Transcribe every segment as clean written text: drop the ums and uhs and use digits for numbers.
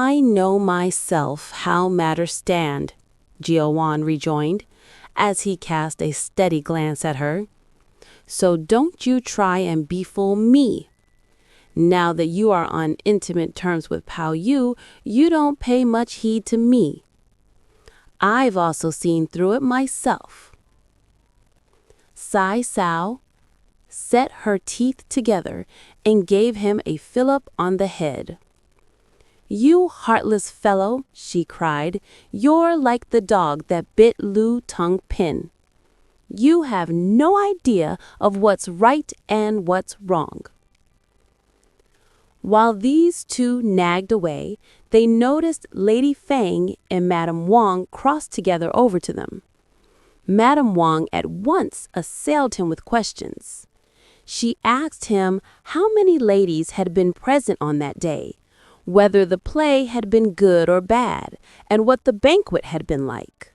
I know myself how matters stand, Jiawan rejoined, as he cast a steady glance at her. So don't you try and befool me. Now that you are on intimate terms with Pao Yu, you don't pay much heed to me. I've also seen through it myself. Sai Sao set her teeth together and gave him a fillip on the head. You heartless fellow, she cried, you're like the dog that bit Lu Tung Pin. You have no idea of what's right and what's wrong. While these two nagged away, they noticed Lady Fang and Madame Wang cross together over to them. Madame Wang at once assailed him with questions. She asked him how many ladies had been present on that day, whether the play had been good or bad, and what the banquet had been like.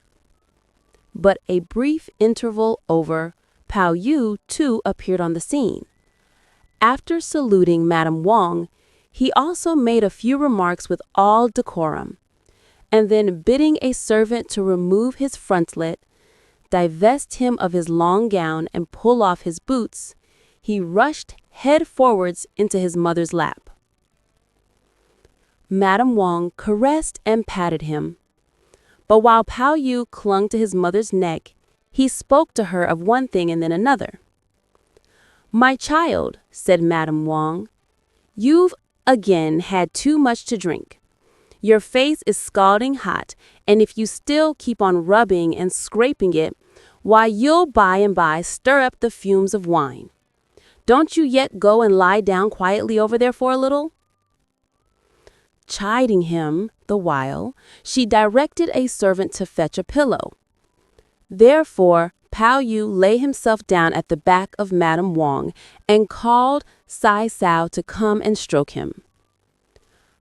But a brief interval over, Pao Yu too appeared on the scene. After saluting Madame Wang, he also made a few remarks with all decorum, and then bidding a servant to remove his frontlet, divest him of his long gown and pull off his boots, he rushed head forwards into his mother's lap. Madame Wang caressed and patted him. But while Pao Yu clung to his mother's neck, he spoke to her of one thing and then another. My child, said Madame Wang, you've again had too much to drink. Your face is scalding hot, and if you still keep on rubbing and scraping it, why you'll by and by stir up the fumes of wine. Don't you yet go and lie down quietly over there for a little? Chiding him the while, she directed a servant to fetch a pillow. Therefore, Pao Yu lay himself down at the back of Madame Wang and called Sai Sao to come and stroke him.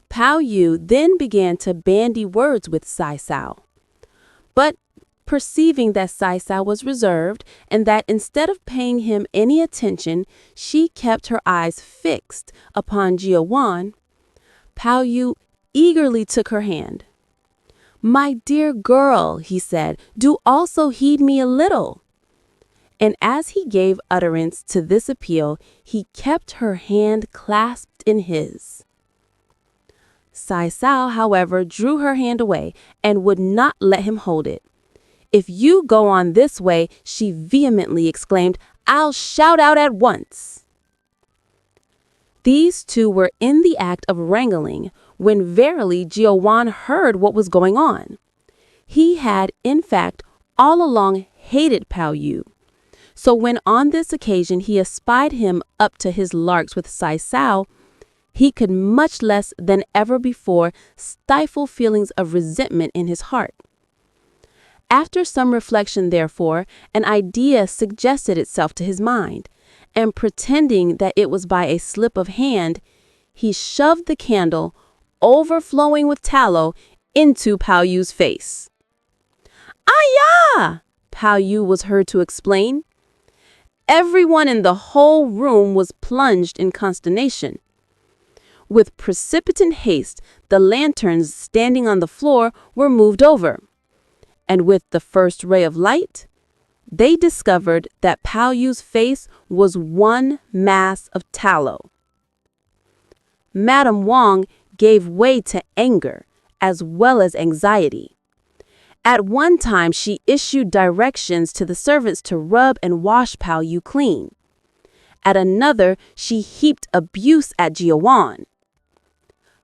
Pao Yu then began to bandy words with Sai Sao. But perceiving that Sai Sao was reserved and that instead of paying him any attention, she kept her eyes fixed upon Jiawan, Pao Yu eagerly took her hand. My dear girl, he said, do also heed me a little. And as he gave utterance to this appeal, he kept her hand clasped in his. Sai Sao, however, drew her hand away and would not let him hold it. If you go on this way, she vehemently exclaimed, I'll shout out at once. These two were in the act of wrangling when verily Jiawan heard what was going on. He had, in fact, all along hated Pao Yu. So when on this occasion he espied him up to his larks with Sai Sao, he could much less than ever before stifle feelings of resentment in his heart. After some reflection, therefore, an idea suggested itself to his mind, and pretending that it was by a slip of hand, he shoved the candle, overflowing with tallow, into Pao Yu's face. "Ayah!" Pao Yu was heard to explain. Everyone in the whole room was plunged in consternation. With precipitant haste, the lanterns standing on the floor were moved over, and with the first ray of light, they discovered that Pao Yu's face was one mass of tallow. Madame Wang gave way to anger as well as anxiety. At one time, she issued directions to the servants to rub and wash Pao Yu clean. At another, she heaped abuse at Jiawan.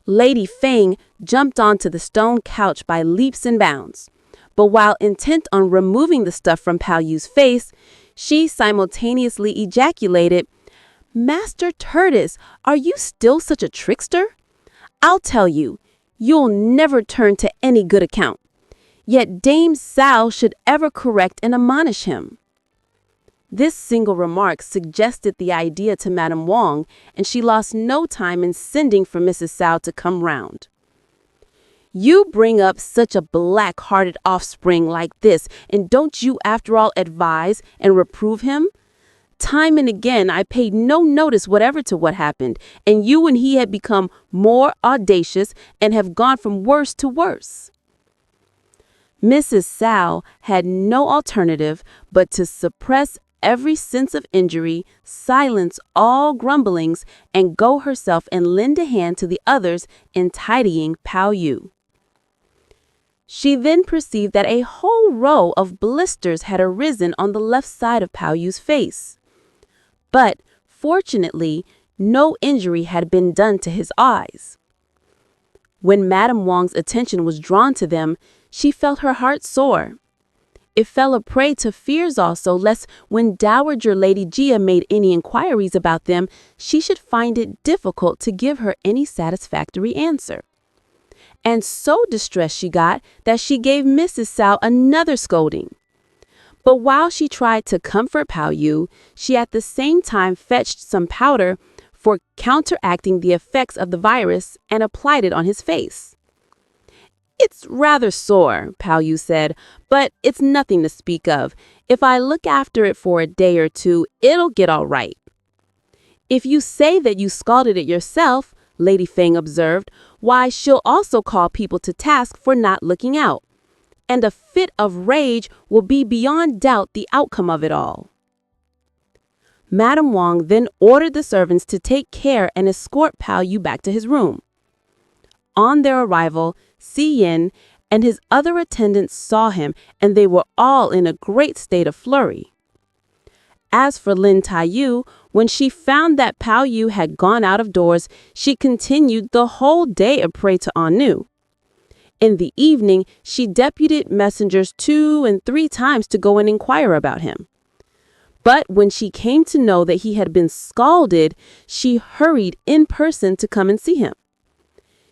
Lady Fang jumped onto the stone couch by leaps and bounds, but while intent on removing the stuff from Pao Yu's face, she simultaneously ejaculated, "Master Tortoise, are you still such a trickster? I'll tell you, you'll never turn to any good account. Yet Dame Sao should ever correct and admonish him." This single remark suggested the idea to Madame Wang, and she lost no time in sending for Mrs. Sao to come round. "You bring up such a black-hearted offspring like this, and don't you after all advise and reprove him? Time and again, I paid no notice whatever to what happened, and you and he had become more audacious and have gone from worse to worse. Mrs. Sal had no alternative but to suppress every sense of injury, silence all grumblings, and go herself and lend a hand to the others in tidying Pao Yu. She then perceived that a whole row of blisters had arisen on the left side of Pao Yu's face. But, fortunately, no injury had been done to his eyes. When Madame Wang's attention was drawn to them, she felt her heart soar. It fell a prey to fears also, lest when Dowager Lady Jia made any inquiries about them, she should find it difficult to give her any satisfactory answer. And so distressed she got that she gave Mrs. Sao another scolding. But while she tried to comfort Pao Yu, she at the same time fetched some powder for counteracting the effects of the virus and applied it on his face. "It's rather sore," Pao Yu said, "but it's nothing to speak of. If I look after it for a day or two, it'll get all right." "If you say that you scalded it yourself," Lady Feng observed, "why, she'll also call people to task for not looking out. And a fit of rage will be beyond doubt the outcome of it all." Madame Wang then ordered the servants to take care and escort Pao Yu back to his room. On their arrival, Si Yin and his other attendants saw him, and they were all in a great state of flurry. As for Lin Taiyu, when she found that Pao Yu had gone out of doors, she continued the whole day a prey to ennui. In the evening, she deputed messengers 2 and 3 times to go and inquire about him. But when she came to know that he had been scalded, she hurried in person to come and see him.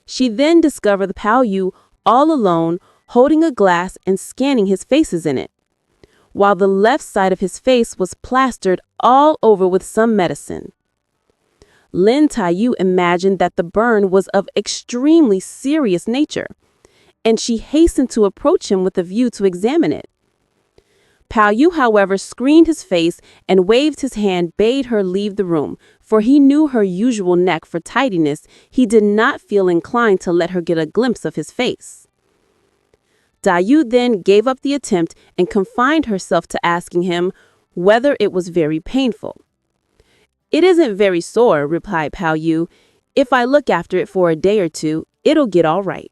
She then discovered Pao Yu all alone, holding a glass and scanning his faces in it, while the left side of his face was plastered all over with some medicine. Lin Taiyu imagined that the burn was of extremely serious nature, and she hastened to approach him with a view to examine it. Pao Yu, however, screened his face and waved his hand, bade her leave the room, for he knew her usual knack for tidiness. He did not feel inclined to let her get a glimpse of his face. Yu then gave up the attempt and confined herself to asking him whether it was very painful. "It isn't very sore," replied Pao Yu. "If I look after it for a day or two, it'll get all right."